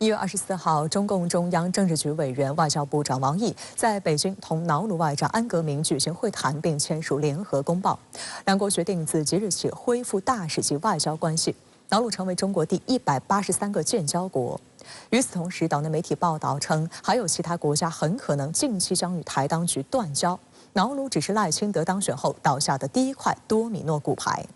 1月24号，中共中央政治局委员、外交部长王毅在北京同瑙鲁外长安革明举行会谈，并签署联合公报。两国决定自即日起恢复大使级外交关系，瑙鲁成为中国第183个建交国。与此同时，岛内媒体报道称，还有其他国家很可能近期将与台当局断交。瑙鲁只是赖清德当选后倒下的第一块多米诺骨牌。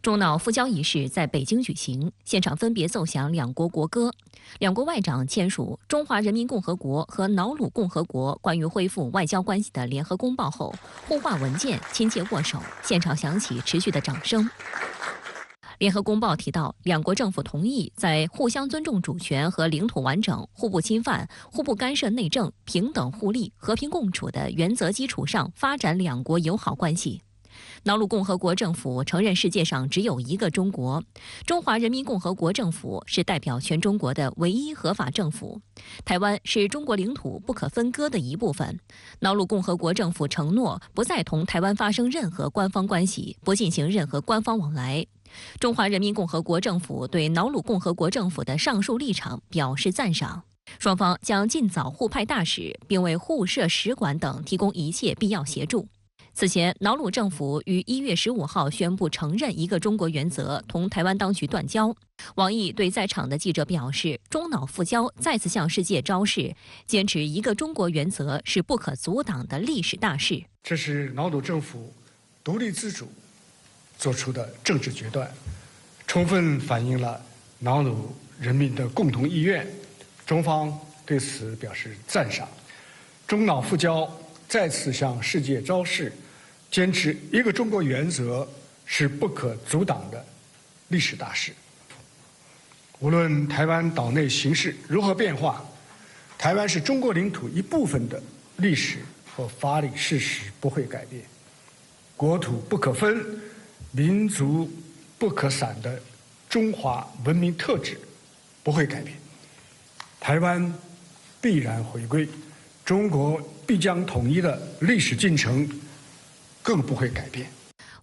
中瑙复交仪式在北京举行，现场分别奏响两国国歌，两国外长签署《中华人民共和国和瑙鲁共和国关于恢复外交关系的联合公报》后，互换文件，亲切握手，现场响起持续的掌声。联合公报提到，两国政府同意在互相尊重主权和领土完整、互不侵犯、互不干涉内政、平等互利、和平共处的原则基础上发展两国友好关系。 瑙鲁共和国政府承认世界上只有一个中国，中华人民共和国政府是代表全中国的唯一合法政府。台湾是中国领土不可分割的一部分。瑙鲁共和国政府承诺不再同台湾发生任何官方关系，不进行任何官方往来。中华人民共和国政府对瑙鲁共和国政府的上述立场表示赞赏。 双方将尽早互派大使，并为互设使馆等提供一切必要协助。 此前，瑙鲁政府于1月15号宣布承认一个中国原则，同台湾当局断交。王毅对在场的记者表示，中瑙复交再次向世界昭示，坚持一个中国原则是不可阻挡的历史大势。这是瑙鲁政府独立自主做出的政治决断，充分反映了瑙鲁人民的共同意愿。中方对此表示赞赏。中瑙复交再次向世界昭示。 坚持一个中国原则是不可阻挡的历史大势。无论台湾岛内形势如何变化，台湾是中国领土一部分的历史和法理事实不会改变。国土不可分、民族不可散的中华文明特质不会改变。台湾必然回归，中国必将统一的历史进程。 更不会改变。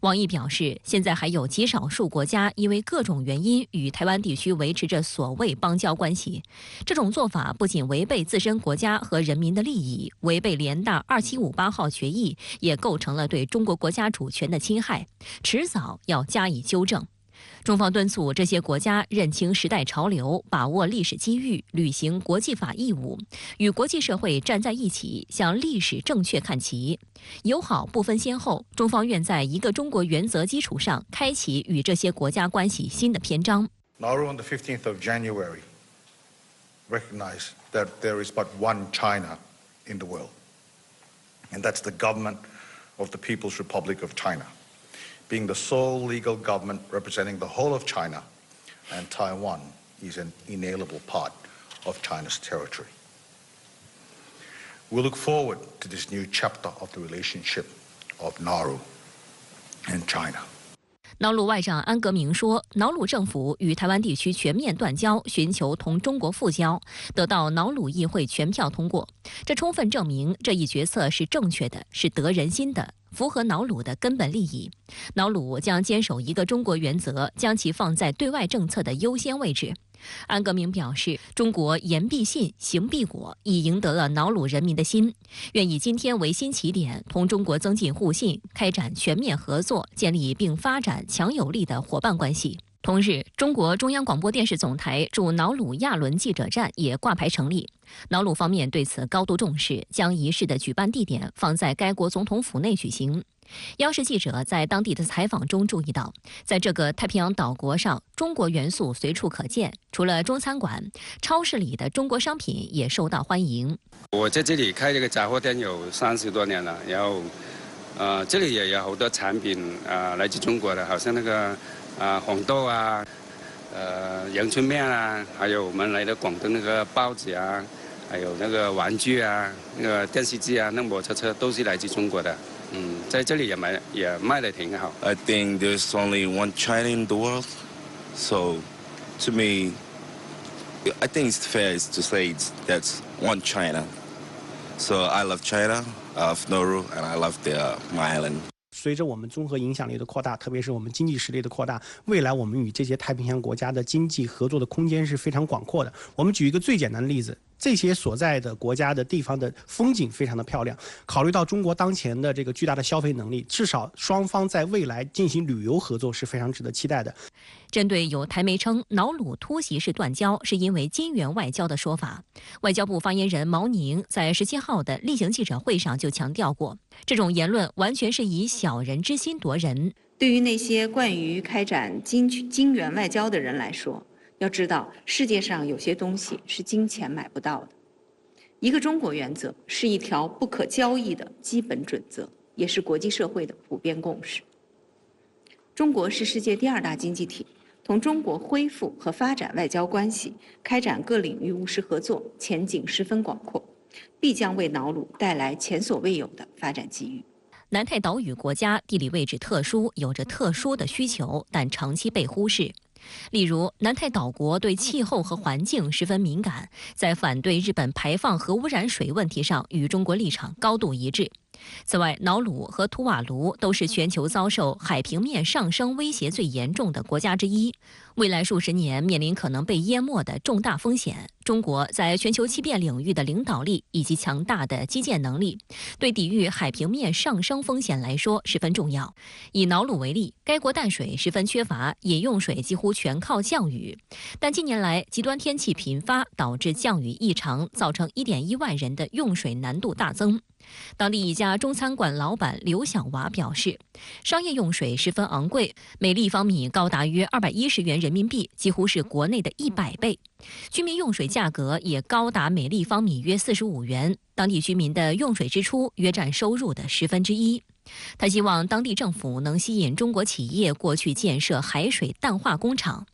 王毅表示，现在还有极少数国家因为各种原因与台湾地区维持着所谓邦交关系，这种做法不仅违背自身国家和人民的利益，违背联大2758号决议，也构成了对中国国家主权的侵害，迟早要加以纠正。 中方敦促这些国家认清时代潮流，把握历史机遇，履行国际法义务，与国际社会站在一起，向历史正确看齐。友好不分先后，中方愿在一个中国原则基础上，开启与这些国家关系新的篇章。Nauru on the 15th of January recognized that there is but one China in the world, and that's the government of the People's Republic of China. Being the sole legal government representing the whole of China, and Taiwan is an inalienable part of China's territory. We look forward to this new chapter of the relationship of Nauru and China. 瑙鲁外长安革明说，瑙鲁政府与台湾地区全面断交，寻求同中国复交，得到瑙鲁议会全票通过。这充分证明这一决策是正确的，是得人心的。 符合瑙鲁的根本利益，瑙鲁将坚守一个中国原则，将其放在对外政策的优先位置。安革明表示，中国言必信，行必果，已赢得了瑙鲁人民的心，愿以今天为新起点，同中国增进互信，开展全面合作，建立并发展强有力的伙伴关系。 同日，中国中央广播电视总台驻瑙鲁亚伦记者站也挂牌成立。瑙鲁方面对此高度重视，将仪式的举办地点放在该国总统府内举行。央视记者在当地的采访中注意到，在这个太平洋岛国上，中国元素随处可见。除了中餐馆，超市里的中国商品也受到欢迎。我在这里开这个杂货店有30多年了，然后，这里也有好多产品来自中国的，好像那个。 红豆啊，阳春面啊，还有我们来的广东那个包子啊，还有那个玩具啊，那个电视机啊，那摩托车都是来自中国的。在这里也卖得挺好。I think there's only one China in the world, so to me, I think it's fair to say that's one China. So I love China, I love Nauru, and I love my island. 随着我们综合影响力的扩大，特别是我们经济实力的扩大，未来我们与这些太平洋国家的经济合作的空间是非常广阔的。我们举一个最简单的例子。这些所在的国家的地方的风景非常的漂亮，考虑到中国当前的这个巨大的消费能力，至少双方在未来进行旅游合作是非常值得期待的。针对有台媒称瑙鲁突袭式断交是因为金元外交的说法，外交部发言人毛宁在17号的例行记者会上就强调过，这种言论完全是以小人之心夺人。对于那些惯于开展金元外交的人来说，要知道，世界上有些东西是金钱买不到的。一个中国原则是一条不可交易的基本准则，也是国际社会的普遍共识。中国是世界第2大经济体，同中国恢复和发展外交关系，开展各领域务实合作，前景十分广阔，必将为瑙鲁带来前所未有的发展机遇。南太岛屿国家地理位置特殊，有着特殊的需求，但长期被忽视。例如，南太岛国对气候和环境十分敏感，在反对日本排放核污染水问题上与中国立场高度一致。此外，瑙鲁和图瓦卢都是全球遭受海平面上升威胁最严重的国家之一，未来数十年面临可能被淹没的重大风险。中国在全球气变领域的领导力以及强大的基建能力，对抵御海平面上升风险来说十分重要。以瑙鲁为例，该国淡水十分缺乏，饮用水几乎全靠降雨，但近年来极端天气频发，导致降雨异常，造成1.1万人的用水难度大增。当地一家中餐馆老板刘小娃表示，商业用水十分昂贵，每立方米高达约210元人民币，几乎是国内的100倍。居民用水价格也高达每立方米约45元，当地居民的用水支出约占收入的1/10。他希望当地政府能吸引中国企业过去建设海水淡化工厂。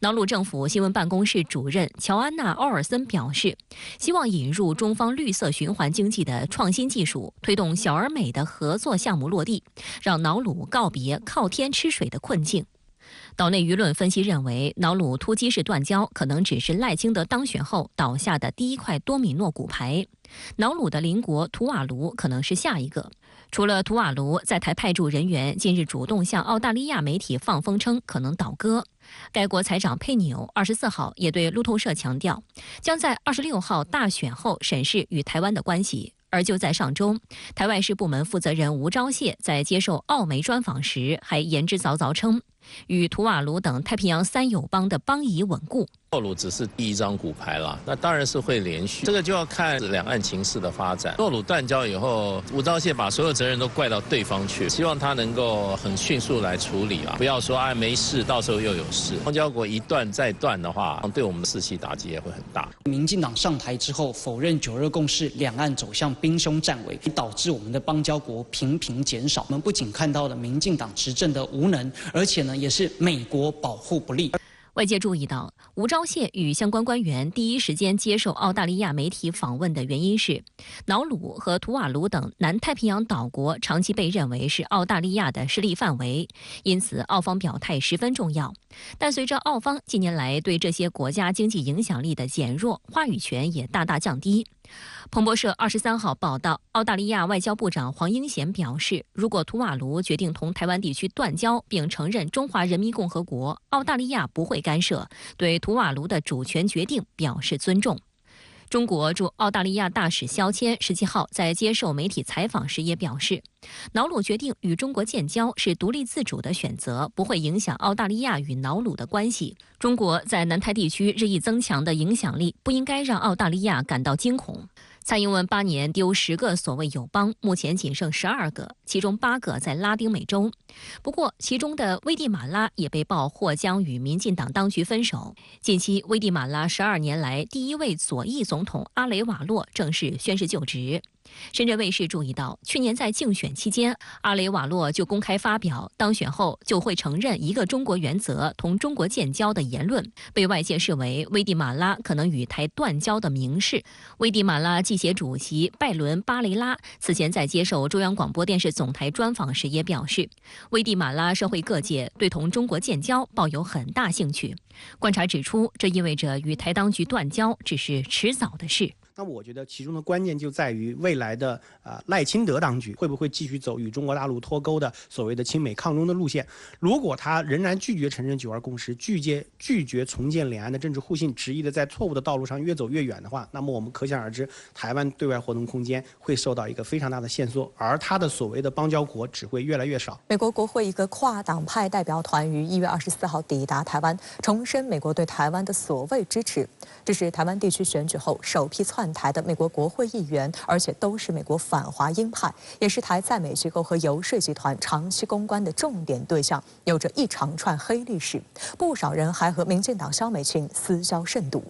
瑙鲁政府新闻办公室主任乔安娜·奥尔森表示，希望引入中方绿色循环经济的创新技术，推动小而美的合作项目落地，让瑙鲁告别靠天吃水的困境。岛内舆论分析认为，瑙鲁突击式断交可能只是赖清德当选后倒下的第一块多米诺骨牌，瑙鲁的邻国图瓦卢可能是下一个。除了图瓦卢，在台派驻人员近日主动向澳大利亚媒体放风称可能倒戈。该国财长佩纽24号也对路透社强调，将在26号大选后审视与台湾的关系。而就在上周，台外事部门负责人吴钊燮在接受澳媒专访时还言之凿凿称，与图瓦卢等太平洋3友邦的邦谊稳固。瑙鲁只是第一张骨牌啦，那当然是会连续，这个就要看两岸情势的发展。瑙鲁断交以后，吴钊燮把所有责任都怪到对方去，希望他能够很迅速来处理啊，不要说没事，到时候又有事。邦交国一断再断的话，对我们的士气打击也会很大。民进党上台之后，否认9·2共识，两岸走向兵凶战危，导致我们的邦交国频频减少。我们不仅看到了民进党执政的无能，而且呢，也是美国保护不力。外界注意到，吴钊燮与相关官员第一时间接受澳大利亚媒体访问的原因是，瑙鲁和图瓦卢等南太平洋岛国长期被认为是澳大利亚的势力范围，因此澳方表态十分重要。但随着澳方近年来对这些国家经济影响力的减弱，话语权也大大降低。彭博社23号报道，澳大利亚外交部长黄英贤表示，如果图瓦卢决定同台湾地区断交并承认中华人民共和国，澳大利亚不会干涉，对图瓦卢的主权决定表示尊重。中国驻澳大利亚大使肖谦17号在接受媒体采访时也表示，瑙鲁决定与中国建交是独立自主的选择，不会影响澳大利亚与瑙鲁的关系。中国在南太地区日益增强的影响力，不应该让澳大利亚感到惊恐。蔡英文8年丢10个所谓友邦，目前仅剩12个，其中8个在拉丁美洲。不过，其中的危地马拉也被曝或将与民进党当局分手。近期，危地马拉12年来第一位左翼总统阿雷瓦洛正式宣誓就职。深圳卫视注意到，去年在竞选期间，阿雷瓦洛就公开发表当选后就会承认一个中国原则，同中国建交的言论，被外界视为危地马拉可能与台断交的明示。危地马拉记协主席拜伦巴雷拉此前在接受中央广播电视总台专访时也表示，危地马拉社会各界对同中国建交抱有很大兴趣。观察指出，这意味着与台当局断交只是迟早的事。那么我觉得其中的关键就在于未来的赖清德当局会不会继续走与中国大陆脱钩的所谓的亲美抗中的路线。如果他仍然拒绝承认9·2共识，拒绝重建两岸的政治互信，执意的在错误的道路上越走越远的话，那么我们可想而知，台湾对外活动空间会受到一个非常大的限缩，而他的所谓的邦交国只会越来越少。美国国会一个跨党派代表团于1月24号抵达台湾，重申美国对台湾的所谓支持。这是台湾地区选举后首批窜台的美国国会议员，而且都是美国反华鹰派，也是台在美机构和游说集团长期公关的重点对象，有着一长串黑历史。不少人还和民进党萧美琴私交甚笃。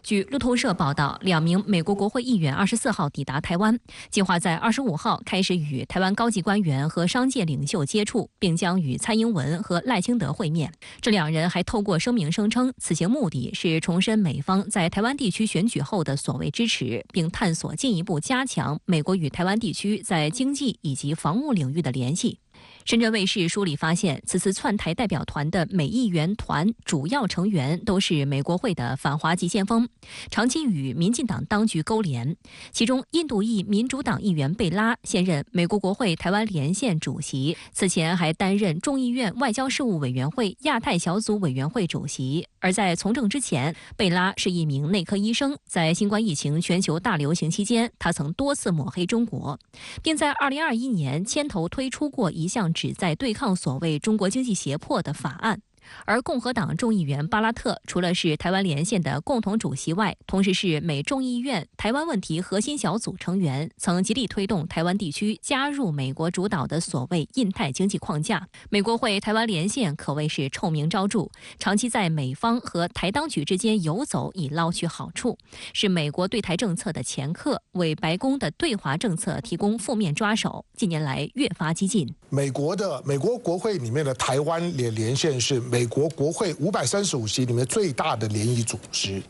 据路透社报道，2名美国国会议员24号抵达台湾，计划在25号开始与台湾高级官员和商界领袖接触，并将与蔡英文和赖清德会面。这2人还透过声明声称，此行目的是重申美方在台湾地区选举后的所谓支持，并探索进一步加强美国与台湾地区在经济以及防务领域的联系。深圳卫视梳理发现，此次窜台代表团的美议员团主要成员都是美国会的反华急先锋，长期与民进党当局勾连。其中，印度裔民主党议员贝拉现任美国国会台湾连线主席，此前还担任众议院外交事务委员会亚太小组委员会主席。而在从政之前，贝拉是一名内科医生，在新冠疫情全球大流行期间，他曾多次抹黑中国，并在2021年牵头推出过一项旨在对抗所谓中国经济胁迫的法案。而共和党众议员巴拉特除了是台湾连线的共同主席外，同时是美众议院台湾问题核心小组成员，曾极力推动台湾地区加入美国主导的所谓印太经济框架。美国会台湾连线可谓是臭名昭著，长期在美方和台当局之间游走以捞取好处，是美国对台政策的掮客，为白宫的对华政策提供负面抓手，近年来越发激进。美国国会里面的台湾连线是美国国会535席里面最大的联谊组织，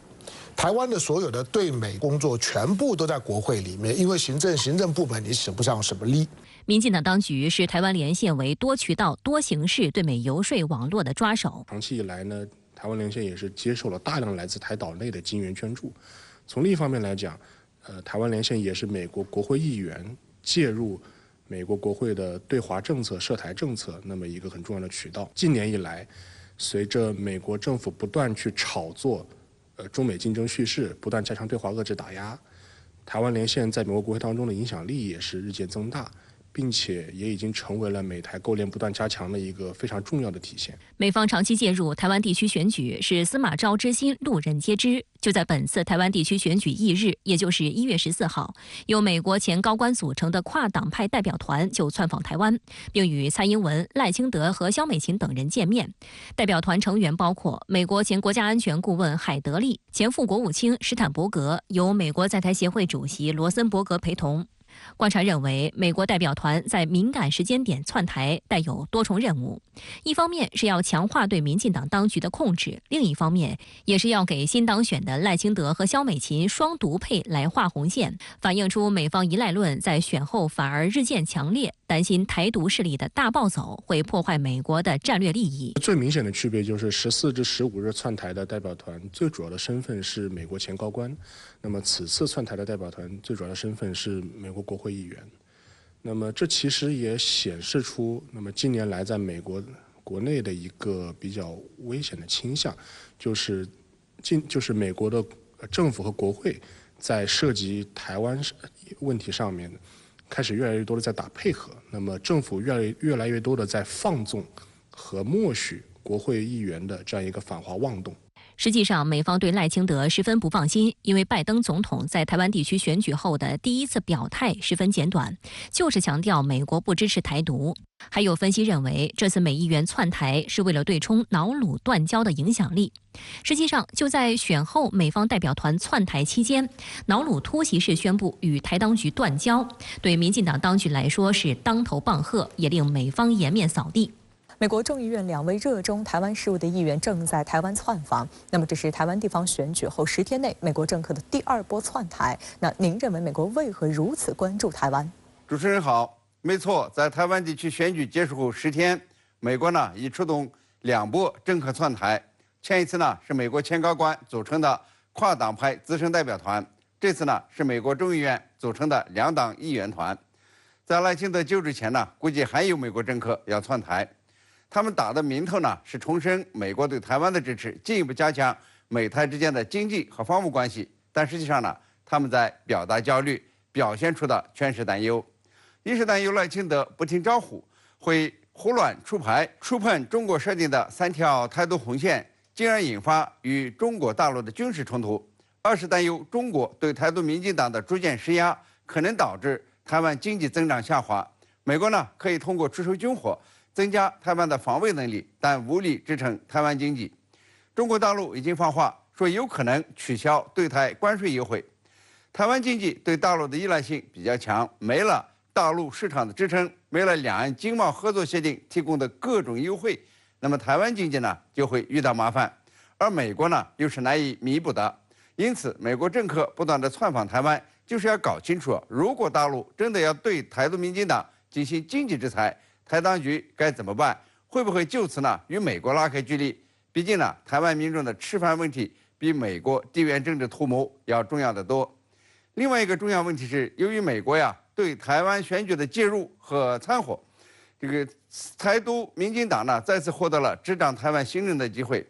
台湾的所有的对美工作全部都在国会里面，因为行政部门你使不上什么力。民进党当局视台湾连线为多渠道、多形式对美游说网络的抓手。长期以来呢，台湾连线也是接受了大量来自台岛内的金援捐助。从另一方面来讲，台湾连线也是美国国会议员介入美国国会的对华政策、涉台政策那么一个很重要的渠道。近年以来，随着美国政府不断去炒作中美竞争叙事，不断加强对华遏制打压，台湾连线在美国国会当中的影响力也是日渐增大，并且也已经成为了美台勾连不断加强的一个非常重要的体现。美方长期介入台湾地区选举是司马昭之心，路人皆知。就在本次台湾地区选举翌日，也就是1月14号，由美国前高官组成的跨党派代表团就窜访台湾，并与蔡英文、赖清德和萧美琴等人见面。代表团成员包括美国前国家安全顾问海德利、前副国务卿史坦伯格，由美国在台协会主席罗森伯格陪同。观察认为，美国代表团在敏感时间点窜台，带有多重任务。一方面是要强化对民进党当局的控制，另一方面也是要给新当选的赖清德和萧美琴双独配来画红线，反映出美方依赖论在选后反而日渐强烈，担心台独势力的大暴走会破坏美国的战略利益。最明显的区别就是14至15日窜台的代表团最主要的身份是美国前高官，那么此次窜台的代表团最主要的身份是美国国会议员。那么这其实也显示出，那么近年来在美国国内的一个比较危险的倾向，就是美国的政府和国会在涉及台湾问题上面开始越来越多的在打配合，那么政府越来越多的在放纵和默许国会议员的这样一个反华妄动。实际上，美方对赖清德十分不放心，因为拜登总统在台湾地区选举后的第一次表态十分简短，就是强调美国不支持台独。还有分析认为，这次美议员窜台是为了对冲瑙鲁断交的影响力。实际上，就在选后美方代表团窜台期间，瑙鲁突袭式宣布与台当局断交，对民进党当局来说是当头棒喝，也令美方颜面扫地。美国众议院2位热衷台湾事务的议员正在台湾窜访。那么，这是台湾地方选举后10天内美国政客的第2波窜台。那您认为美国为何如此关注台湾？主持人好，没错，在台湾地区选举结束后10天，美国已出动2波政客窜台。前一次是美国前高官组成的跨党派资深代表团，这次呢是美国众议院组成的2党议员团。在赖清德就职前呢，估计还有美国政客要窜台。他们打的名头呢是重申美国对台湾的支持，进一步加强美台之间的经济和防务关系。但实际上呢，他们在表达焦虑，表现出的全是担忧。一是担忧赖清德不听招呼，会胡乱出牌，触碰中国设定的3条台独红线，进而引发与中国大陆的军事冲突；二是担忧中国对台独民进党的逐渐施压，可能导致台湾经济增长下滑。美国呢可以通过出售军火增加台湾的防卫能力，但无力支撑台湾经济。中国大陆已经放话说有可能取消对台关税优惠。台湾经济对大陆的依赖性比较强，没了大陆市场的支撑，没了两岸经贸合作协定提供的各种优惠，那么台湾经济呢就会遇到麻烦，而美国呢又是难以弥补的。因此，美国政客不断的窜访台湾，就是要搞清楚，如果大陆真的要对台独民进党进行经济制裁，台当局该怎么办？会不会就此呢与美国拉开距离？毕竟呢，台湾民众的吃饭问题比美国地缘政治图谋要重要得多。另外一个重要问题是，由于美国呀对台湾选举的介入和掺和，这个台独民进党呢再次获得了执掌台湾行政的机会，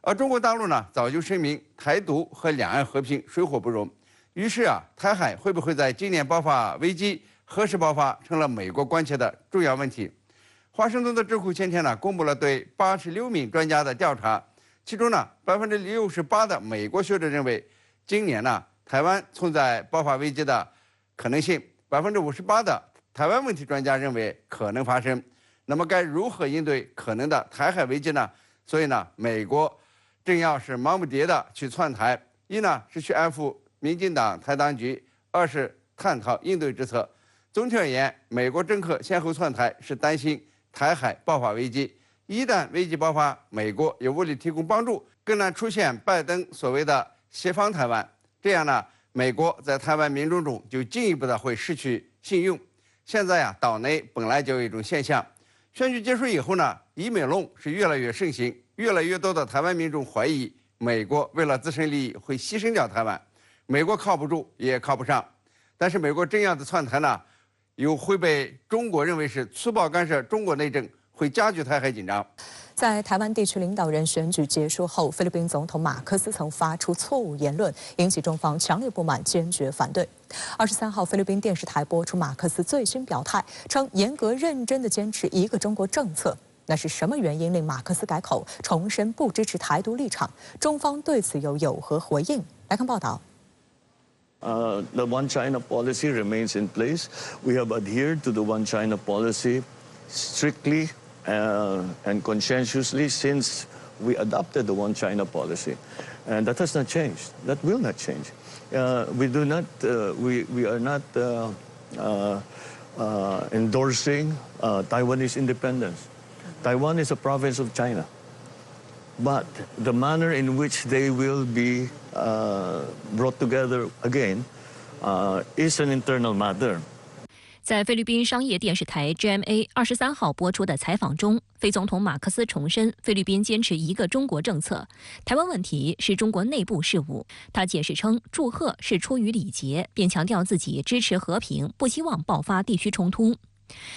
而中国大陆呢早就声明台独和两岸和平水火不容。于是啊，台海会不会在今年爆发危机？何时爆发成了美国关切的重要问题。华盛顿的智库前天呢公布了对86名专家的调查，其中呢68%的美国学者认为今年呢台湾存在爆发危机的可能性，58%的台湾问题专家认为可能发生。那么该如何应对可能的台海危机呢？所以呢，美国正要是忙不迭的去窜台，一呢是去安抚民进党台当局，二是探讨应对之策。总体而言，美国政客先后窜台是担心台海爆发危机，一旦危机爆发，美国也无力提供帮助，更难出现拜登所谓的协防台湾。这样呢，美国在台湾民众中就进一步的会失去信用。现在啊，岛内本来就有一种现象，选举结束以后呢，以美论是越来越盛行，越来越多的台湾民众怀疑美国为了自身利益会牺牲掉台湾，美国靠不住也靠不上。但是美国这样的窜台呢，又会被中国认为是粗暴干涉中国内政，会加剧台海紧张。在台湾地区领导人选举结束后，菲律宾总统马克思曾发出错误言论，引起中方强烈不满，坚决反对。23号，菲律宾电视台播出马克思最新表态，称严格认真地坚持一个中国政策。那是什么原因令马克思改口，重申不支持台独立场？中方对此又有何回应？来看报道。The One China policy remains in place. We have adhered to the One China policy strictly and conscientiously since we adopted the One China policy. And that has not changed. That will not change. We are not endorsing Taiwanese independence. Taiwan is a province of China. But the manner in which they will be brought together again is an internal matter. 在菲律宾商业电视台 GMA 23号播出的采访中，菲总统马克思重申菲律宾坚持一个中国政策，台湾问题是中国内部事务。他解释称，祝贺是出于礼节，并强调自己支持和平，不希望爆发地区冲突。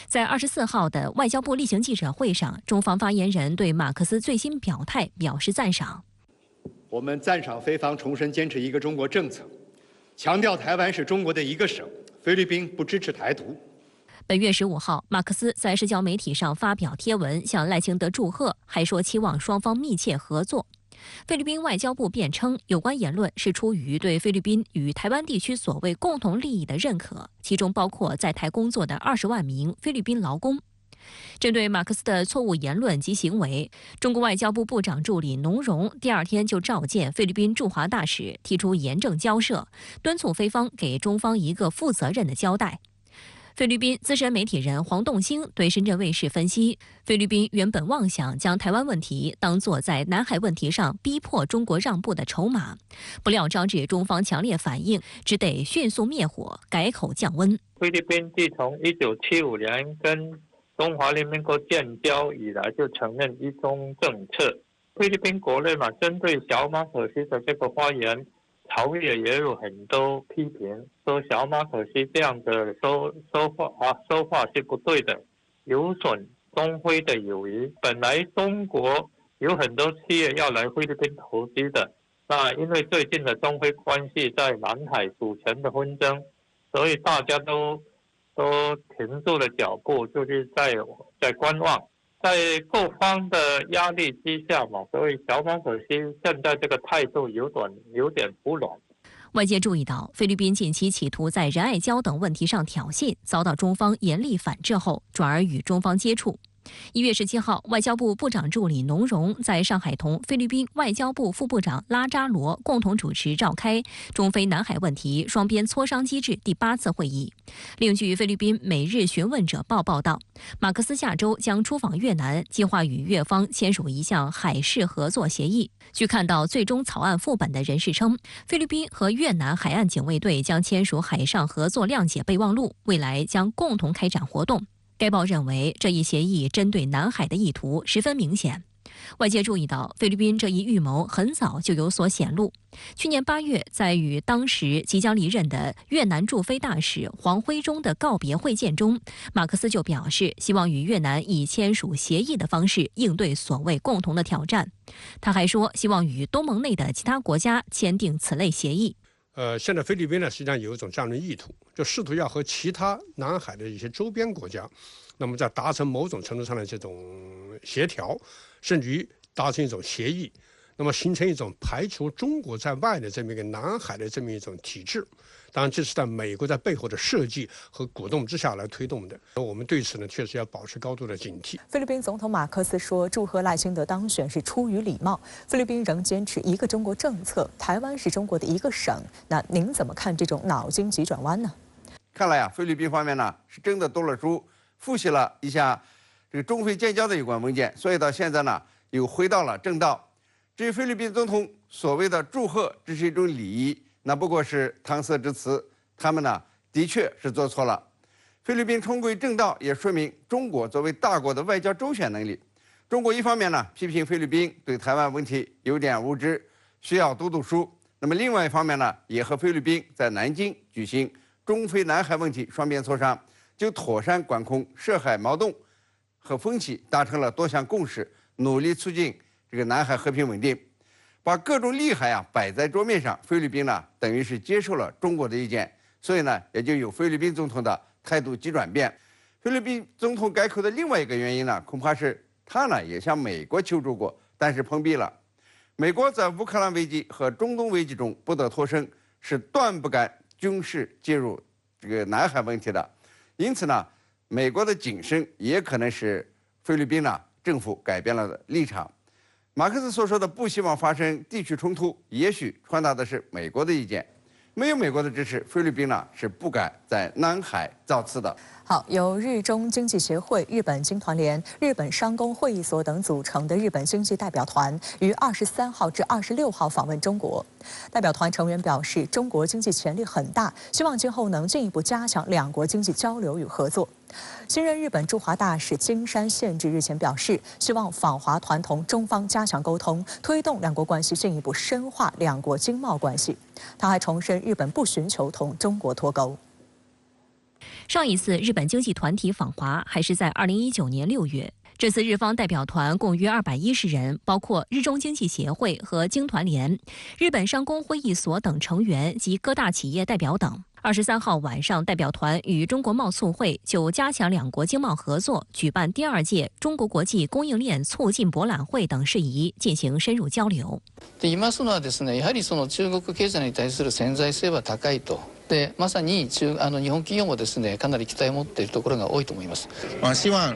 在24号的外交部例行记者会上，中方发言人对马克思最新表态表示赞赏。我们赞赏菲方重申坚持一个中国政策，强调台湾是中国的一个省，菲律宾不支持台独。本月15号，马克思在社交媒体上发表贴文，向赖清德祝贺，还说期望双方密切合作。菲律宾外交部辩称，有关言论是出于对菲律宾与台湾地区所谓共同利益的认可，其中包括在台工作的20万名菲律宾劳工。针对马克思的错误言论及行为，中国外交部部长助理农荣第2天就召见菲律宾驻华大使，提出严正交涉，敦促菲方给中方一个负责任的交代。菲律宾资深媒体人黄栋兴对深圳卫视分析，菲律宾原本妄想将台湾问题当作在南海问题上逼迫中国让步的筹码，不料招致中方强烈反应，只得迅速灭火，改口降温。菲律宾自从1975年跟中华人民共和国建交以来，就承认一中政策。菲律宾国内针对小马可斯的这个发言，朝野也有很多批评，说小马可西这样的说法是不对的，有损中菲的友谊。本来中国有很多企业要来菲律宾投资的，那因为最近的中菲关系在南海主权的纷争，所以大家都停住了脚步，就是在观望。在各方的压力之下嘛，所以小马可西现在这个态度有点不软。外界注意到，菲律宾近期企图在仁爱礁等问题上挑衅，遭到中方严厉反制后，转而与中方接触。1月17号，外交部部长助理农荣在上海同菲律宾外交部副部长拉扎罗共同主持召开中菲南海问题双边磋商机制第8次会议。另据菲律宾《每日询问者报》报道，马克思下周将出访越南，计划与越方签署一项海事合作协议。据看到最终草案副本的人士称，菲律宾和越南海岸警卫队将签署海上合作谅解备忘录，未来将共同开展活动。该报认为，这一协议针对南海的意图十分明显。外界注意到，菲律宾这一预谋很早就有所显露。去年8月，在与当时即将离任的越南驻菲大使黄辉中的告别会见中，马克思就表示，希望与越南以签署协议的方式应对所谓共同的挑战。他还说，希望与东盟内的其他国家签订此类协议。现在菲律宾呢，实际上有一种这样的意图，就试图要和其他南海的一些周边国家，那么在达成某种程度上的这种协调，甚至于达成一种协议，那么形成一种排除中国在外的这么一个南海的这么一种体制。当然，这是在美国在背后的设计和鼓动之下来推动的。我们对此呢，确实要保持高度的警惕。菲律宾总统马克思说，祝贺赖清德当选是出于礼貌。菲律宾仍坚持一个中国政策，台湾是中国的一个省。那您怎么看这种脑筋急转弯呢？看来菲律宾方面呢是真的读了书，复习了一下这个中菲建交的有关文件，所以到现在呢又回到了正道。至于菲律宾总统所谓的祝贺，这是一种礼仪。那不过是搪塞之词，他们呢的确是做错了。菲律宾重归正道，也说明中国作为大国的外交周旋能力。中国一方面呢批评菲律宾对台湾问题有点无知，需要读读书；那么另外一方面呢，也和菲律宾在南京举行中菲南海问题双边磋商，就妥善管控涉海矛盾和分歧达成了多项共识，努力促进这个南海和平稳定。把各种利害摆在桌面上，菲律宾呢等于是接受了中国的意见，所以呢也就有菲律宾总统的态度急转变。菲律宾总统改口的另外一个原因呢，恐怕是他呢也向美国求助过，但是碰壁了。美国在乌克兰危机和中东危机中不得脱身，是断不敢军事介入这个南海问题的。因此呢，美国的谨慎也可能使菲律宾呢政府改变了立场。马克思所说的不希望发生地区冲突，也许传达的是美国的意见。没有美国的支持，菲律宾呢是不敢在南海造次的。好，由日中经济协会、日本经团联、日本商工会议所等组成的日本经济代表团于23号至26号访问中国。代表团成员表示，中国经济潜力很大，希望今后能进一步加强两国经济交流与合作。新任日本驻华大使金山宪治日前表示，希望访华团同中方加强沟通，推动两国关系进一步深化两国经贸关系。他还重申，日本不寻求同中国脱钩。上一次日本经济团体访华还是在2019年6月，这次日方代表团共约210人，包括日中经济协会和经团联、日本商工会议所等成员及各大企业代表等。23号晚上，代表团与中国贸促会就加强两国经贸合作、举办第2届中国国際供應鏈促進博覽會等事宜進行深入交流。で言いますのはですね、やはりその中国経済に対する潜在性は高いと。でまさに日本企業もですね、かなり期待を持っているところが多いと思います。希望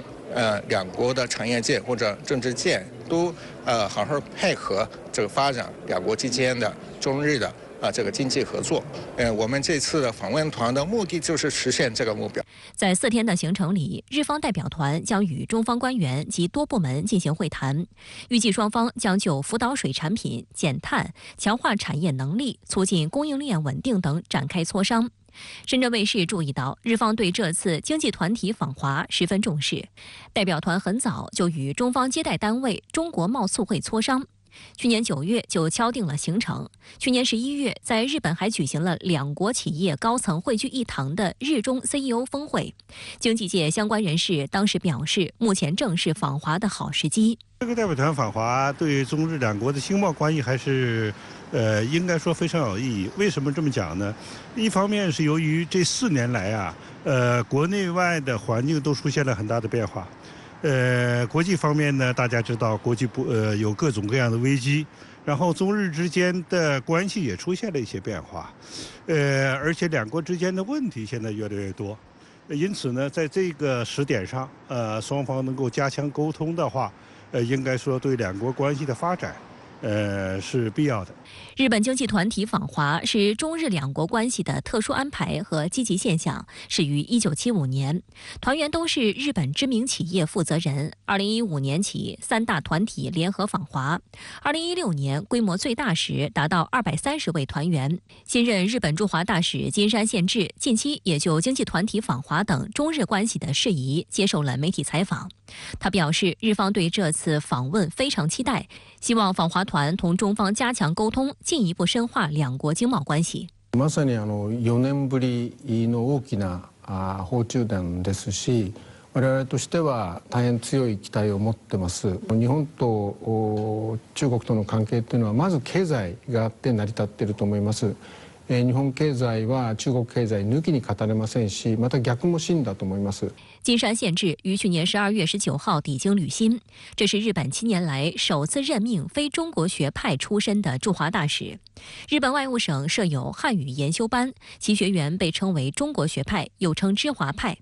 两国的产业界或者政治界都好好配合这个发展两国之间的中日的这个经济合作。我们这次的访问团的目的就是实现这个目标。在4天的行程里，日方代表团将与中方官员及多部门进行会谈，预计双方将就福岛水产品、减碳、强化产业能力、促进供应链稳定等展开磋商。深圳卫视注意到，日方对这次经济团体访华十分重视，代表团很早就与中方接待单位中国贸促会磋商。去年9月就敲定了行程。去年11月，在日本还举行了两国企业高层汇聚一堂的日中 CEO 峰会。经济界相关人士当时表示，目前正是访华的好时机。这个代表团访华对中日两国的经贸关系还是应该说非常有意义。为什么这么讲呢？一方面是由于这4年来啊，国内外的环境都出现了很大的变化。国际方面呢，大家知道国际有各种各样的危机，然后中日之间的关系也出现了一些变化，而且两国之间的问题现在越来越多，因此呢，在这个时点上，双方能够加强沟通的话，应该说对两国关系的发展。是必要的。日本经济团体访华是中日两国关系的特殊安排和积极现象，始于1975年，团员都是日本知名企业负责人。2015年起，3大团体联合访华。2016年规模最大时达到230位团员。新任日本驻华大使金山宪治近期也就经济团体访华等中日关系的事宜接受了媒体采访。他表示，日方对这次访问非常期待，希望访华团同中方加強溝通，進一步深化兩國經貿關係。まさに4年ぶりの大きな訪中団ですし、我々としては大変強い期待を持ってます。日本と中国との関係というのはまず経済があって成り立っていると思います。日本経済は中国経済抜きに語れませんし、また逆も真だと思います。金山宪治于去年12月19号抵京履新，这是日本7年来首次任命非中国学派出身的驻华大使。日本外务省设有汉语研修班，其学员被称为中国学派，又称知华派。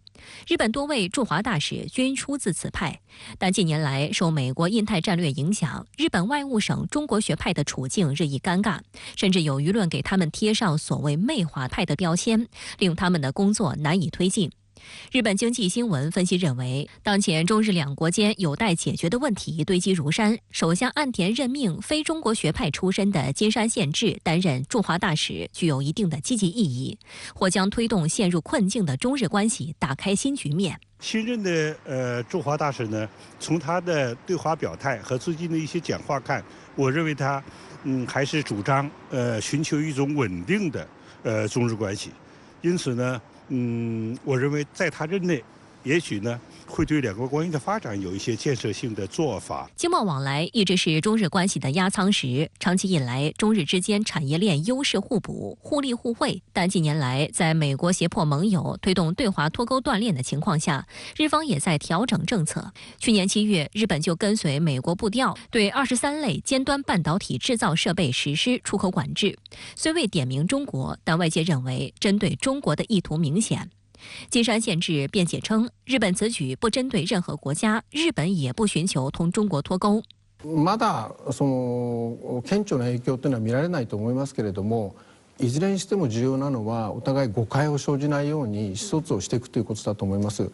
日本多位驻华大使均出自此派，但近年来受美国印太战略影响，日本外务省中国学派的处境日益尴尬，甚至有舆论给他们贴上所谓媚华派的标签，令他们的工作难以推进。日本经济新闻分析认为，当前中日两国间有待解决的问题堆积如山。首相岸田任命非中国学派出身的金山宪治担任驻华大使，具有一定的积极意义，或将推动陷入困境的中日关系打开新局面。新任的驻华大使呢，从他的对华表态和最近的一些讲话看，我认为他还是主张寻求一种稳定的中日关系，因此呢。我认为在他任内，也许呢会对两国关系的发展有一些建设性的做法。经贸往来一直是中日关系的压舱石，长期以来，中日之间产业链优势互补、互利互惠。但近年来，在美国胁迫盟友推动对华脱钩断链的情况下，日方也在调整政策。去年7月，日本就跟随美国步调，对23类尖端半导体制造设备实施出口管制。虽未点名中国，但外界认为针对中国的意图明显。金山宪治辩解称，日本此举不针对任何国家，日本也不寻求同中国脱钩。まだ顕著な影響というのは見られないと思いますけれども、いずれにしても重要なのはお互い誤解を生じないように意思疎通をしていくということだと思います。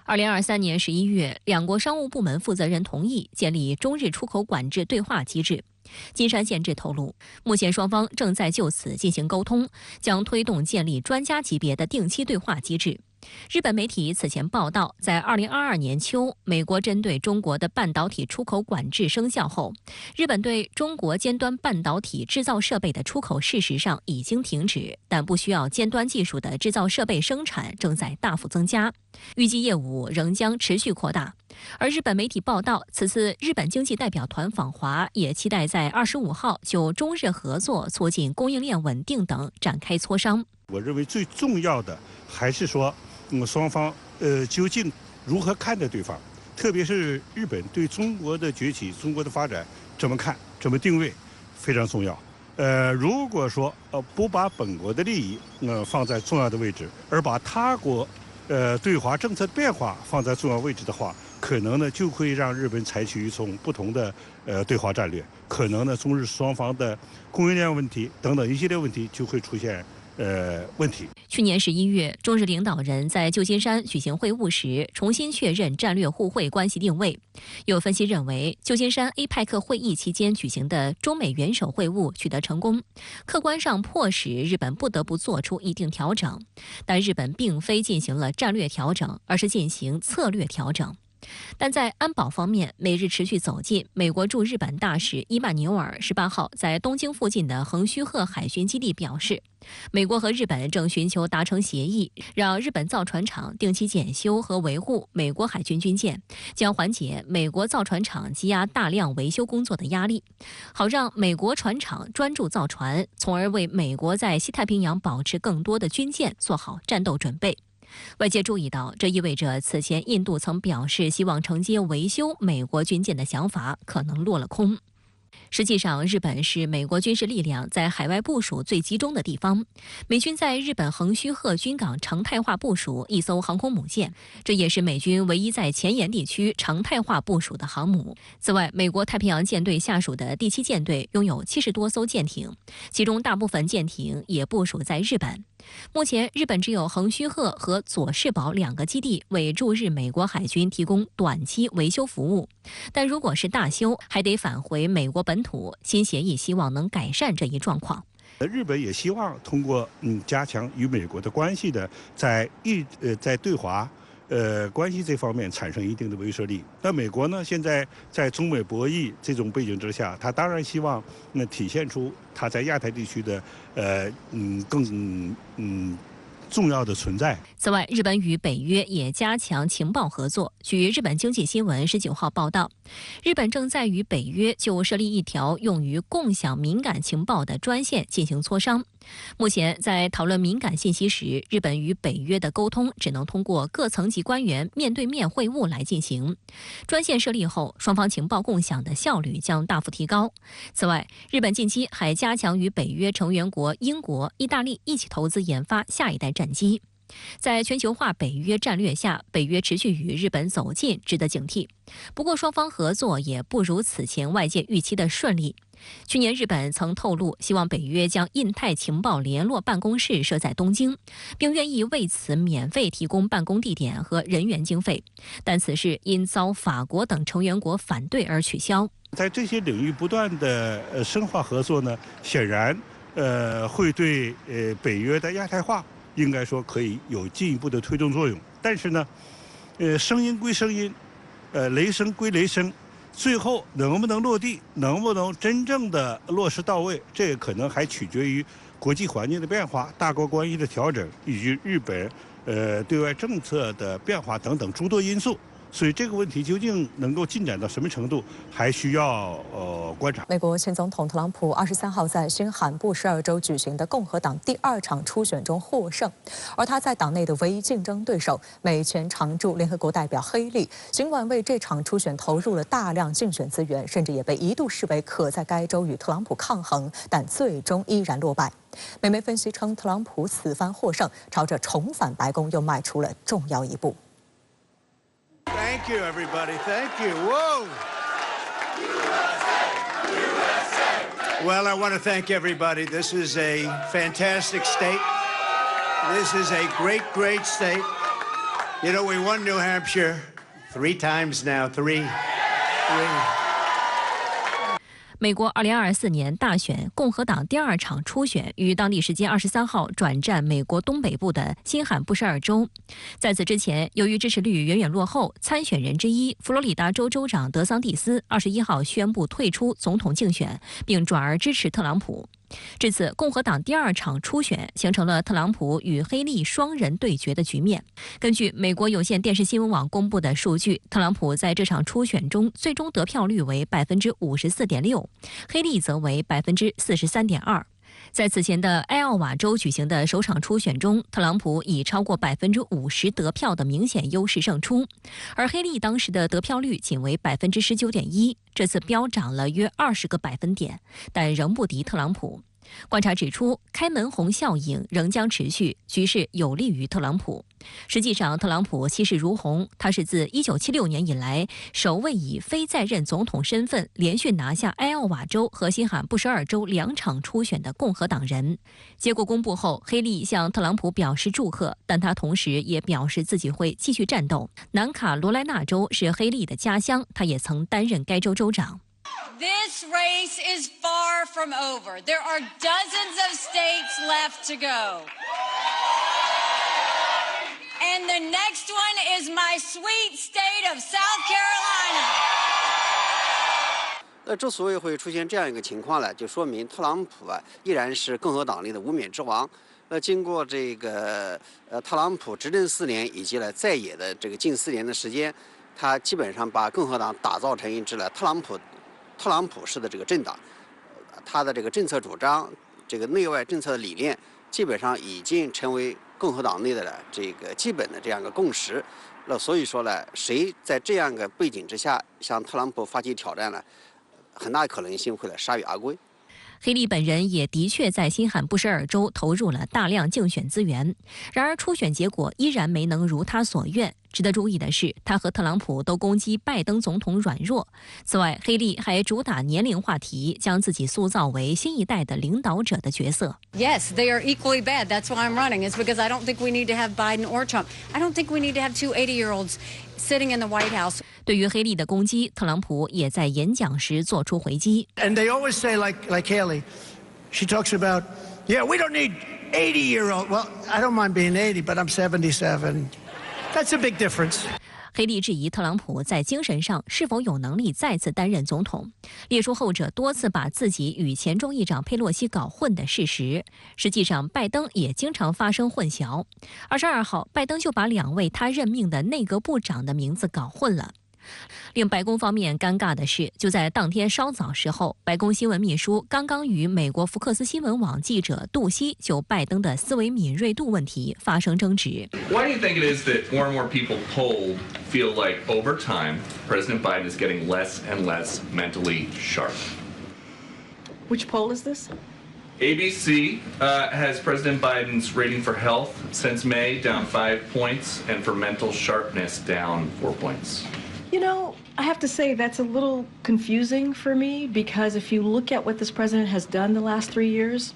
2023年11月，两国商务部门负责人同意建立中日出口管制对话机制。金山宪治透露，目前双方正在就此进行沟通，将推动建立专家级别的定期对话机制。日本媒体此前报道，在2022年秋，美国针对中国的半导体出口管制生效后，日本对中国尖端半导体制造设备的出口事实上已经停止，但不需要尖端技术的制造设备生产正在大幅增加，预计业务仍将持续扩大。而日本媒体报道，此次日本经济代表团访华，也期待在25号就中日合作、促进供应链稳定等展开磋商。我认为最重要的还是说，双方究竟如何看待对方，特别是日本对中国的崛起、中国的发展怎么看、怎么定位，非常重要。如果说不把本国的利益放在重要的位置，而把他国对华政策变化放在重要位置的话，可能呢就会让日本采取一种不同的对华战略，可能呢中日双方的供应链问题等等一系列问题就会出现问题。去年11月，中日领导人在旧金山举行会晤时，重新确认战略互惠关系定位。有分析认为，旧金山 APEC 会议期间举行的中美元首会晤取得成功，客观上迫使日本不得不做出一定调整。但日本并非进行了战略调整，而是进行策略调整。但在安保方面，美日持续走近。美国驻日本大使伊曼纽尔18号在东京附近的横须贺海军基地表示，美国和日本正寻求达成协议，让日本造船厂定期检修和维护美国海军军舰，将缓解美国造船厂积压大量维修工作的压力，好让美国船厂专注造船，从而为美国在西太平洋保持更多的军舰做好战斗准备。外界注意到，这意味着此前印度曾表示希望承接维修美国军舰的想法可能落了空。实际上，日本是美国军事力量在海外部署最集中的地方。美军在日本横须贺军港常态化部署一艘航空母舰，这也是美军唯一在前沿地区常态化部署的航母。此外，美国太平洋舰队下属的第7舰队拥有70多艘舰艇，其中大部分舰艇也部署在日本。目前，日本只有横须贺和佐世保2个基地为驻日美国海军提供短期维修服务，但如果是大修，还得返回美国本土。新协议希望能改善这一状况。日本也希望通过加强与美国的关系的，在对华关系这方面产生一定的威慑力。那美国呢，现在在中美博弈这种背景之下，他当然希望体现出他在亚太地区的更重要的存在。此外，日本与北约也加强情报合作。据日本经济新闻19号报道，日本正在与北约就设立一条用于共享敏感情报的专线进行磋商。目前，在讨论敏感信息时，日本与北约的沟通只能通过各层级官员面对面会晤来进行。专线设立后，双方情报共享的效率将大幅提高。此外，日本近期还加强与北约成员国英国、意大利一起投资研发下一代战机。在全球化北约战略下，北约持续与日本走近，值得警惕。不过，双方合作也不如此前外界预期的顺利。去年，日本曾透露希望北约将印太情报联络办公室设在东京，并愿意为此免费提供办公地点和人员经费，但此事因遭法国等成员国反对而取消。在这些领域不断的深化合作呢，显然会对北约的亚太化应该说可以有进一步的推动作用。但是呢，声音归声音，雷声归雷声，最后能不能落地，能不能真正的落实到位，这个可能还取决于国际环境的变化、大国关系的调整，以及日本对外政策的变化等等诸多因素。所以这个问题究竟能够进展到什么程度，还需要观察。美国前总统特朗普23号在新罕布什尔州举行的共和党第2场初选中获胜，而他在党内的唯一竞争对手美前常驻联合国代表黑利，尽管为这场初选投入了大量竞选资源，甚至也被一度视为可在该州与特朗普抗衡，但最终依然落败。美媒分析称，特朗普此番获胜，朝着重返白宫又迈出了重要一步。Thank you, everybody. Thank you. Whoa. Well, I want to thank everybody. This is a fantastic state. This is a great, great state. You know, we won New Hampshire 3 times now. Three. 美国2024年大选共和党第2场初选于当地时间23号转战美国东北部的新罕布什尔州。在此之前，由于支持率远远落后，参选人之一佛罗里达州州长德桑蒂斯21号宣布退出总统竞选，并转而支持特朗普。至此，共和党第2场初选形成了特朗普与黑利双人对决的局面。根据美国有线电视新闻网公布的数据，特朗普在这场初选中最终得票率为54.6%，黑利则为43.2%。在此前的埃奥瓦州举行的首场初选中，特朗普以超过50%得票的明显优势胜出，而黑利当时的得票率仅为19.1%，这次飙涨了约20个百分点，但仍不敌特朗普。观察指出，开门红效应仍将持续，局势有利于特朗普。实际上，特朗普气势如虹，他是自1976年以来首位以非在任总统身份连续拿下埃奥瓦州和新罕布什尔州2场初选的共和党人。结果公布后，黑利向特朗普表示祝贺，但他同时也表示自己会继续战斗。南卡罗来纳州是黑利的家乡，他也曾担任该州州长。This race is far from over. There are dozens of states left to go. And the next one is my sweet state of South Carolina. 之所以会出现这样一个情况呢，就说明特朗普依然是共和党内的无冕之王。经过这个特朗普执政4年以及在野的这个近4年的时间，他基本上把共和党打造成一支特朗普式的这个政党，他的这个政策主张、这个内外政策的理念，基本上已经成为共和党内的这个基本的这样一个共识。所以说呢，谁在这样一个背景之下向特朗普发起挑战呢，很大可能性会铩羽而归。黑利本人也的确在新罕布什尔州投入了大量竞选资源，然而初选结果依然没能如他所愿。值得注意的是，他和特朗普都攻击拜登总统软弱。此外，黑利还主打年龄话题，将自己塑造为新一代的领导者的角色。Yes, they are equally bad. That's why I'm running. It's because I don't think we need to have Biden or Trump. I don't think we need to have two 80-year-olds sitting in the White House. 对于黑利的攻击，特朗普也在演讲时做出回击。And they always say, like Haley, she talks about, yeah, we don't need 80-year-old. Well, I don't mind being 80, but I'm 77. That's a big difference. 黑利质疑特朗普在精神上是否有能力再次担任总统，列出后者多次把自己与前众议长佩洛西搞混的事实。实际上，拜登也经常发生混淆。22号，拜登就把2位他任命的内阁部长的名字搞混了。令白宫方面尴尬的是，就在当天稍早时候，白宫新闻秘书刚刚与美国福克斯新闻网记者杜西就拜登的思维敏锐度问题发生争执。Why do you think it is that more and more people polled feel like over time President Biden is getting less and less mentally sharp? Which poll is this? ABC has President Biden's rating for health since May down 5 points and for mental sharpness down 4 points. You know, I have to say that's a little confusing for me because if you look at what this president has done the last 3 years,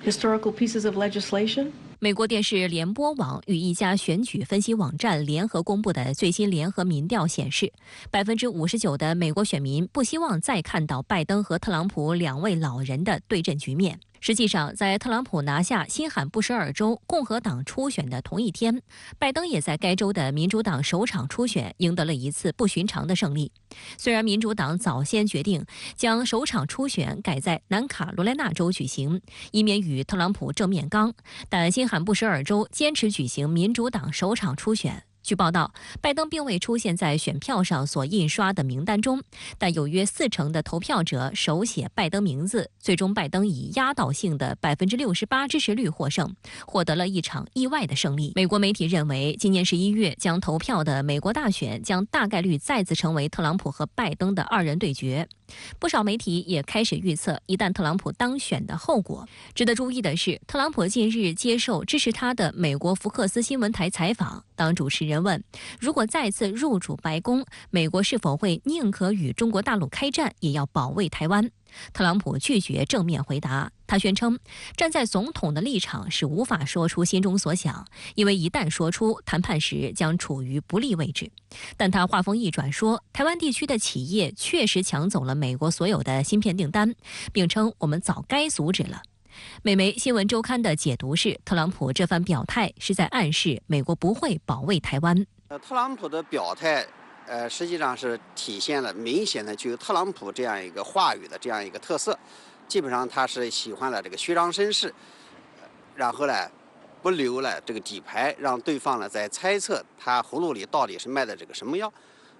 historical pieces of legislation. 美国电视联播网与一家选举分析网站联合公布的最新联合民调显示，59%的美国选民不希望再看到拜登和特朗普2位老人的对阵局面。实际上，在特朗普拿下新罕布什尔州共和党初选的同一天，拜登也在该州的民主党首场初选赢得了一次不寻常的胜利。虽然民主党早先决定将首场初选改在南卡罗来纳州举行，以免与特朗普正面刚，但新罕布什尔州坚持举行民主党首场初选。据报道，拜登并未出现在选票上所印刷的名单中，但有约40%的投票者手写拜登名字。最终，拜登以压倒性的68%支持率获胜，获得了一场意外的胜利。美国媒体认为，今年11月将投票的美国大选将大概率再次成为特朗普和拜登的2人对决。不少媒体也开始预测一旦特朗普当选的后果。值得注意的是，特朗普近日接受支持他的美国福克斯新闻台采访，当主持人问如果再次入主白宫，美国是否会宁可与中国大陆开战也要保卫台湾，特朗普拒绝正面回答。他宣称站在总统的立场是无法说出心中所想，因为一旦说出，谈判时将处于不利位置。但他话锋一转说，台湾地区的企业确实抢走了美国所有的芯片订单，并称我们早该阻止了。美媒《新闻周刊》的解读是，特朗普这番表态是在暗示美国不会保卫台湾。特朗普的表态，实际上是体现了明显的具有特朗普这样一个话语的这样一个特色。基本上他是喜欢了这个虚张声势，然后呢，不留了这个底牌，让对方呢在猜测他葫芦里到底是卖的这个什么药。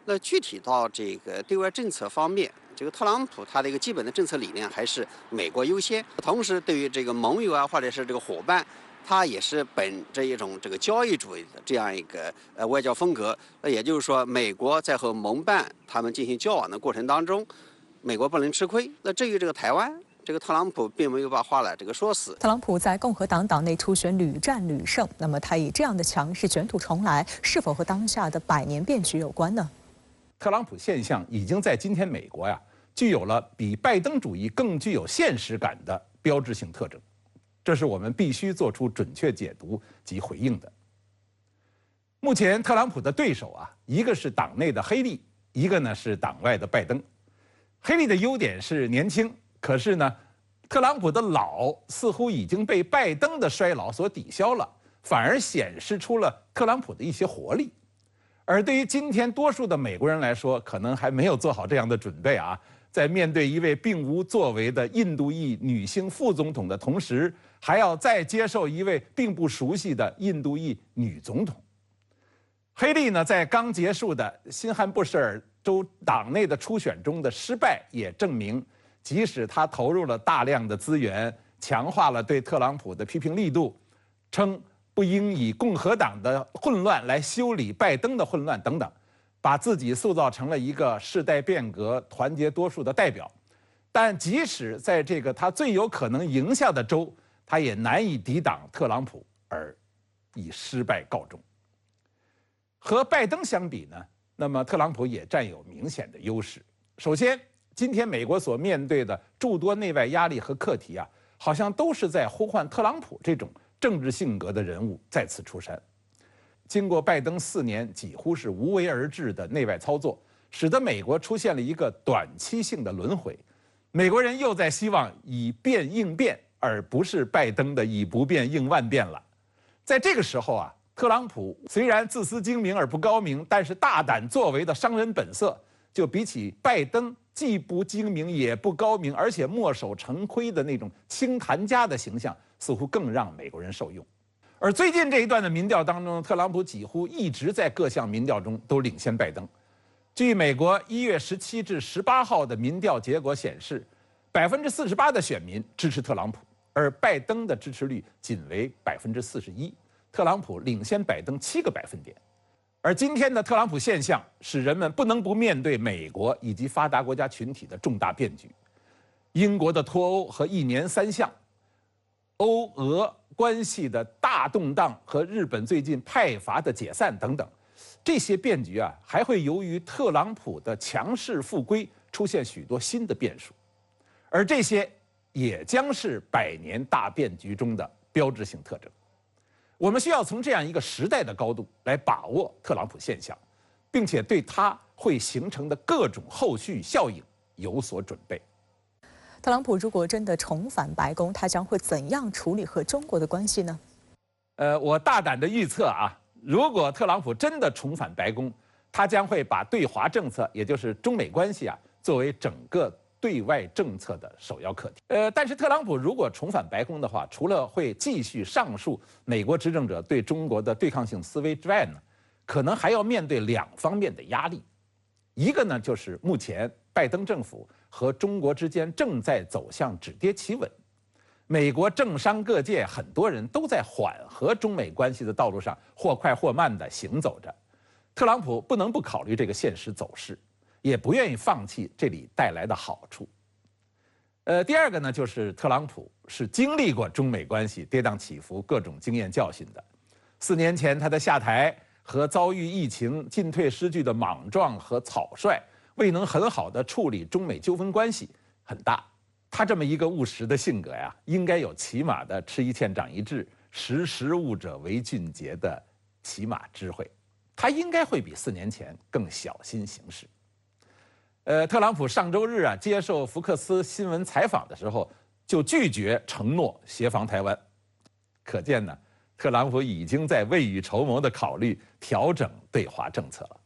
那具体到这个对外政策方面，这个特朗普他的一个基本的政策理念还是美国优先，同时对于这个盟友啊或者是这个伙伴，他也是本着一种这个交易主义的这样一个外交风格。那也就是说，美国在和盟伴他们进行交往的过程当中，美国不能吃亏。那至于这个台湾，这个特朗普并没有把话这个说死。特朗普在共和党党内初选屡战屡胜，那么他以这样的强势卷土重来，是否和当下的100年变局有关呢？特朗普现象已经在今天美国具有了比拜登主义更具有现实感的标志性特征，这是我们必须做出准确解读及回应的。目前特朗普的对手一个是党内的黑利，一个呢是党外的拜登。黑利的优点是年轻，可是呢，特朗普的老似乎已经被拜登的衰老所抵消了，反而显示出了特朗普的一些活力。而对于今天多数的美国人来说，可能还没有做好这样的准备啊。在面对一位并无作为的印度裔女性副总统的同时，还要再接受一位并不熟悉的印度裔女总统。黑利呢，在刚结束的新罕布什尔州党内的初选中的失败，也证明，即使他投入了大量的资源，强化了对特朗普的批评力度，称不应以共和党的混乱来修理拜登的混乱等等，把自己塑造成了一个世代变革、团结多数的代表。但即使在这个他最有可能赢下的州，他也难以抵挡特朗普，而以失败告终。和拜登相比呢，那么特朗普也占有明显的优势。首先，今天美国所面对的诸多内外压力和课题啊，好像都是在呼唤特朗普这种政治性格的人物再次出山。经过拜登4年几乎是无为而治的内外操作，使得美国出现了一个短期性的轮回。美国人又在希望以变应变，而不是拜登的以不变应万变了。在这个时候啊，特朗普虽然自私精明而不高明，但是大胆作为的商人本色，就比起拜登既不精明也不高明，而且墨守成规的那种清谈家的形象，似乎更让美国人受用。而最近这一段的民调当中，特朗普几乎一直在各项民调中都领先拜登。据美国1月17至18号的民调结果显示，48%的选民支持特朗普，而拜登的支持率仅为41%，特朗普领先拜登7个百分点。而今天的特朗普现象使人们不能不面对美国以及发达国家群体的重大变局。英国的脱欧和1年3项，欧俄关系的大动荡和日本最近派阀的解散等等，这些变局啊，还会由于特朗普的强势复归出现许多新的变数，而这些也将是100年大变局中的标志性特征。我们需要从这样一个时代的高度来把握特朗普现象，并且对它会形成的各种后续效应有所准备。特朗普如果真的重返白宫，他将会怎样处理和中国的关系呢？我大胆的预测啊，如果特朗普真的重返白宫，他将会把对华政策，也就是中美关系啊，作为整个对外政策的首要课题。但是特朗普如果重返白宫的话，除了会继续上述美国执政者对中国的对抗性思维之外呢，可能还要面对2方面的压力。一个呢，就是目前拜登政府和中国之间正在走向止跌企稳，美国政商各界很多人都在缓和中美关系的道路上或快或慢地行走着。特朗普不能不考虑这个现实走势，也不愿意放弃这里带来的好处。第二个呢，就是特朗普是经历过中美关系跌宕起伏各种经验教训的。4年前他的下台和遭遇疫情进退失据的莽撞和草率，未能很好地处理中美纠纷关系很大。他这么一个务实的性格呀，应该有起码的吃一堑长一智，识时务者为俊杰的起码智慧。他应该会比4年前更小心行事。特朗普上周日啊接受福克斯新闻采访的时候，就拒绝承诺协防台湾，可见呢，特朗普已经在未雨绸缪地考虑调整对华政策了。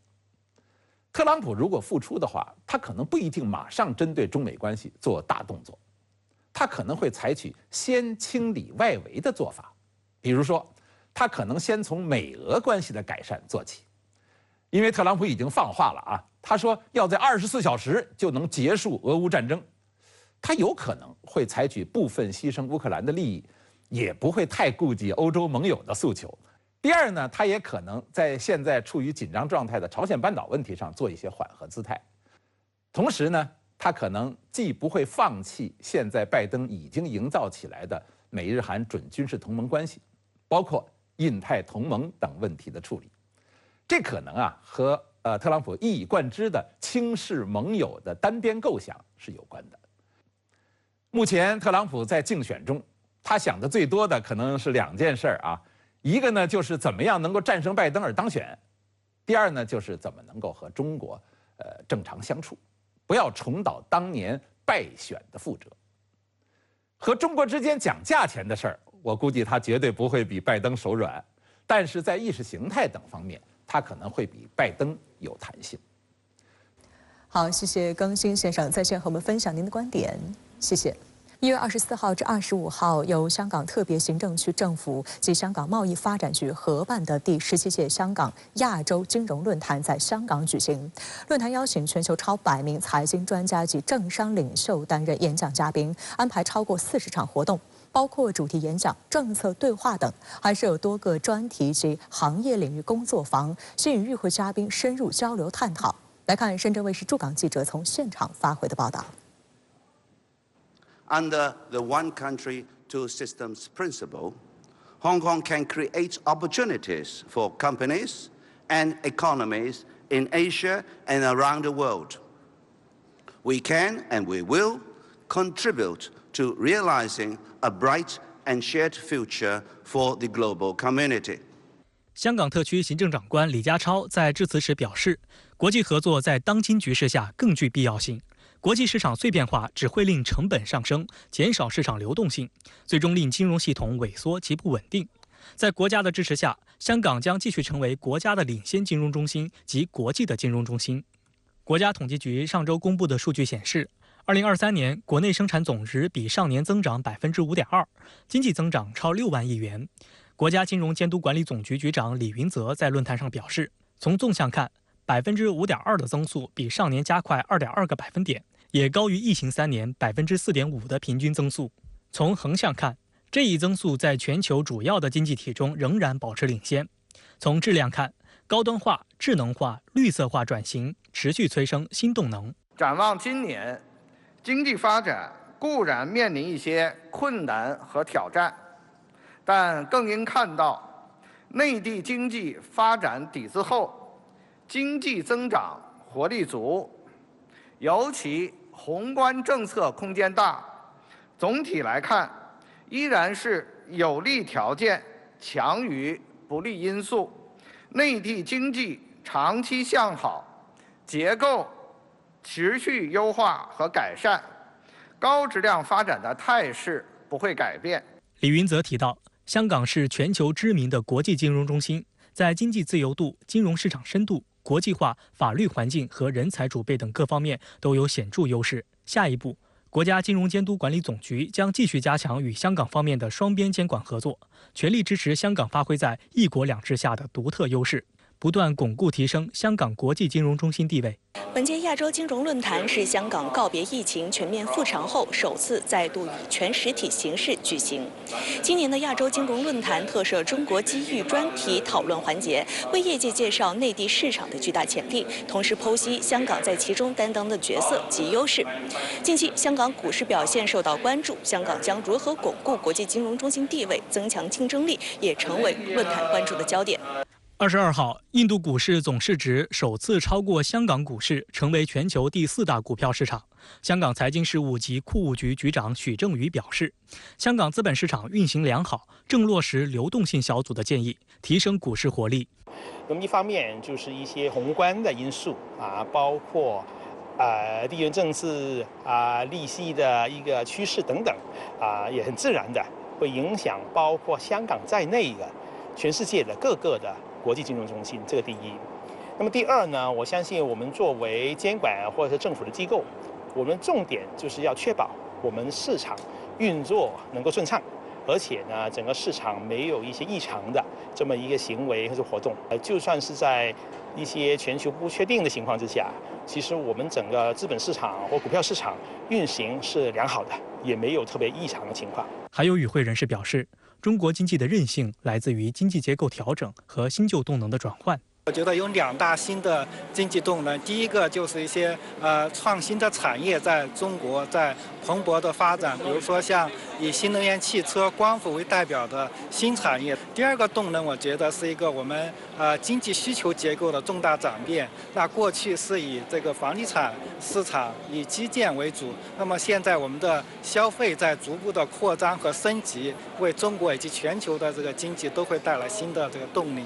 特朗普如果复出的话，他可能不一定马上针对中美关系做大动作，他可能会采取先清理外围的做法，比如说，他可能先从美俄关系的改善做起，因为特朗普已经放话了啊，他说要在24小时就能结束俄乌战争，他有可能会采取部分牺牲乌克兰的利益，也不会太顾及欧洲盟友的诉求。第二呢，他也可能在现在处于紧张状态的朝鲜半岛问题上做一些缓和姿态。同时呢，他可能既不会放弃现在拜登已经营造起来的美日韩准军事同盟关系，包括印太同盟等问题的处理。这可能啊和特朗普一以贯之的轻视盟友的单边构想是有关的。目前特朗普在竞选中，他想的最多的可能是2件事啊。一个呢，就是怎么样能够战胜拜登而当选；第二呢，就是怎么能够和中国正常相处，不要重蹈当年败选的覆辙。和中国之间讲价钱的事儿，我估计他绝对不会比拜登手软，但是在意识形态等方面，他可能会比拜登有弹性。好，谢谢更新先生在线和我们分享您的观点，谢谢。1月24号至25号，由香港特别行政区政府及香港贸易发展局合办的第17届香港亚洲金融论坛在香港举行。论坛邀请全球超100名财经专家及政商领袖担任演讲嘉宾，安排超过40场活动，包括主题演讲、政策对话等，还设有多个专题及行业领域工作坊，吸引与会嘉宾深入交流探讨。来看深圳卫视驻港记者从现场发回的报道。Under the one country, two systems principle, Hong Kong can create opportunities for companies and economies in Asia and around the world. We can and we will contribute to realizing a bright and shared future for the global community. 香港特区行政长官李家超在致辞时表示，国际合作在当今局势下更具必要性。国际市场碎片化只会令成本上升，减少市场流动性，最终令金融系统萎缩及不稳定。在国家的支持下，香港将继续成为国家的领先金融中心及国际的金融中心。国家统计局上周公布的数据显示，2023年国内生产总值比上年增长5.2%，经济增长超6万亿元。国家金融监督管理总局局长李云泽在论坛上表示，从纵向看，5.2%的增速比上年加快2.2个百分点，也高于疫情3年4.5%的平均增速。从横向看，这一增速在全球主要的经济体中仍然保持领先。从质量看，高端化、智能化、绿色化转型持续催生新动能。展望今年，经济发展固然面临一些困难和挑战，但更应看到内地经济发展底子厚，经济增长活力足，尤其宏观政策空间大。总体来看，依然是有利条件强于不利因素，内地经济长期向好，结构持续优化和改善，高质量发展的态势不会改变。李云泽提到，香港是全球知名的国际金融中心，在经济自由度、金融市场深度、国际化、法律环境和人才储备等各方面都有显著优势。下一步，国家金融监督管理总局将继续加强与香港方面的双边监管合作，全力支持香港发挥在“一国两制”下的独特优势，不断巩固提升香港国际金融中心地位。本届亚洲金融论坛是香港告别疫情全面复常后首次再度以全实体形式举行。今年的亚洲金融论坛特设中国机遇专题讨论环节，为业界介绍内地市场的巨大潜力，同时剖析香港在其中担当的角色及优势。近期香港股市表现受到关注，香港将如何巩固国际金融中心地位、增强竞争力，也成为论坛关注的焦点。22号，印度股市总市值首次超过香港股市，成为全球第4大股票市场。香港财经事务及库务局局长许正宇表示，香港资本市场运行良好，正落实流动性小组的建议，提升股市活力。那么一方面就是一些宏观的因素包括地缘政治利息的一个趋势等等也很自然的会影响包括香港在内的全世界的各个的国际金融中心，这个第一。那么第二呢，我相信我们作为监管或者是政府的机构，我们重点就是要确保我们市场运作能够顺畅，而且呢，整个市场没有一些异常的这么一个行为或者活动。就算是在一些全球不确定的情况之下，其实我们整个资本市场或股票市场运行是良好的，也没有特别异常的情况。还有与会人士表示，中国经济的韧性来自于经济结构调整和新旧动能的转换。我觉得有2大新的经济动能，第一个就是一些创新的产业在中国在蓬勃的发展，比如说像以新能源汽车、光伏为代表的新产业。第二个动能，我觉得是一个我们经济需求结构的重大转变。那过去是以这个房地产市场以基建为主，那么现在我们的消费在逐步的扩张和升级，为中国以及全球的这个经济都会带来新的这个动力。